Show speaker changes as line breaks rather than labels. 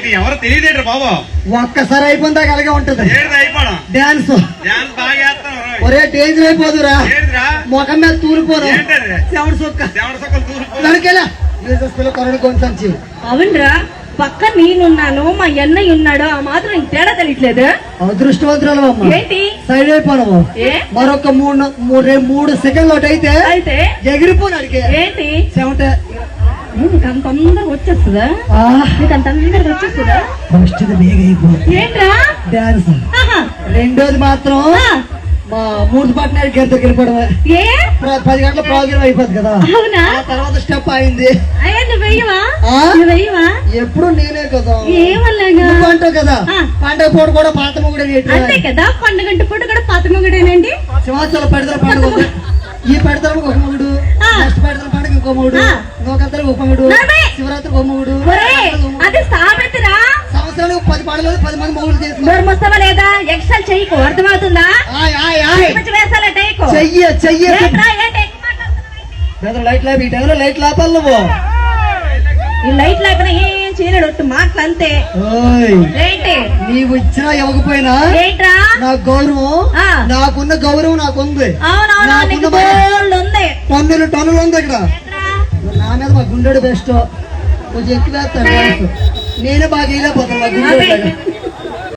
నీకు ఎవరు తెలియదేంటి బాబు?
ఒక్కసారి అయిపోయిందా అలాగే ఉంటది.
అయిపోవడం
డాన్స్
డాన్స్ బాగా చేస్తాను.
ఒరే డేంజర్ అయిపోదురా, ముఖం మీద తూలిపోను.
చెమట సొక్కలు
తూలిపోను కొరడు కొంచెం.
అవునరా, పక్క నేనున్నాను, మా అన్నయ్య ఉన్నాడు, ఆ మాత్రం నీకు తేడా తెలియట్లేదు.
అదృష్టవంతురాలు అమ్మ.
ఏంటి
సైడ్ అయిపోను. మరొక 3 సెకండ్లు అయితే ఎగిరిపోను. అడిగే ఏంటి చెమట
నీకు అంత తొందరగా వచ్చేస్తుందా? నీకు అంత తొందరగా వచ్చేస్తుందా?
ఫస్ట్ బేగ అయిపోయింది
ఏంట్రా
డాన్స్. రెండోది మాత్రం మా 3 పార్ట్నర్ గంటకి వెళ్ళిపోవడం. 10 గంటల ప్రోగ్రామ్ అయిపోద్ది కదా.
అవునా?
తర్వాత స్టెప్ అయింది. ఎప్పుడు నేనే కదా. ఏమంటావు కదా, పండగ పూట కూడా పాత మొగుడే
అంతే కదా. పండుగంట పూట కూడా పాత మొగుడేనండి.
సింహాచలం పెడతారు పండుగ ఉంది. ఈ పెడతారు ఒక మొగుడు, నెక్స్ట్ పెడతారు పండుగ ఇంకో మొగుడు, ఇంకొకరు ఒక మొగుడు, శివరాత్రి ఒక మొగుడు.
అది సామెతరా.
సంవత్సరానికి 10 పండుగలు 10 మంది మొగుడు చేసి
మొత్తమా లేదా? ఎక్సల్ చెయ్యకు, అర్థమవుతుందా?
చెయ్యి లైట్ లేపి ఈ టైంలో లైట్ లేపాలి నువ్వు.
ఈ లైట్ లేకపోయినా ఏం చేయలేడు, మాటలు అంతే. ఏంటి
నీవు ఇచ్చినా ఇవ్వకపోయినా
ఏంట్రా
నా గౌరవం, నాకున్న గౌరవం నాకుంది. టన్నులు ఉంది ఇక్కడ. నా మీద మా గుండెడు బెస్ట్, కొంచెం ఎక్కువ వేస్తాను. నేనే బాగా వేయలేకపోతాను మా గుండె.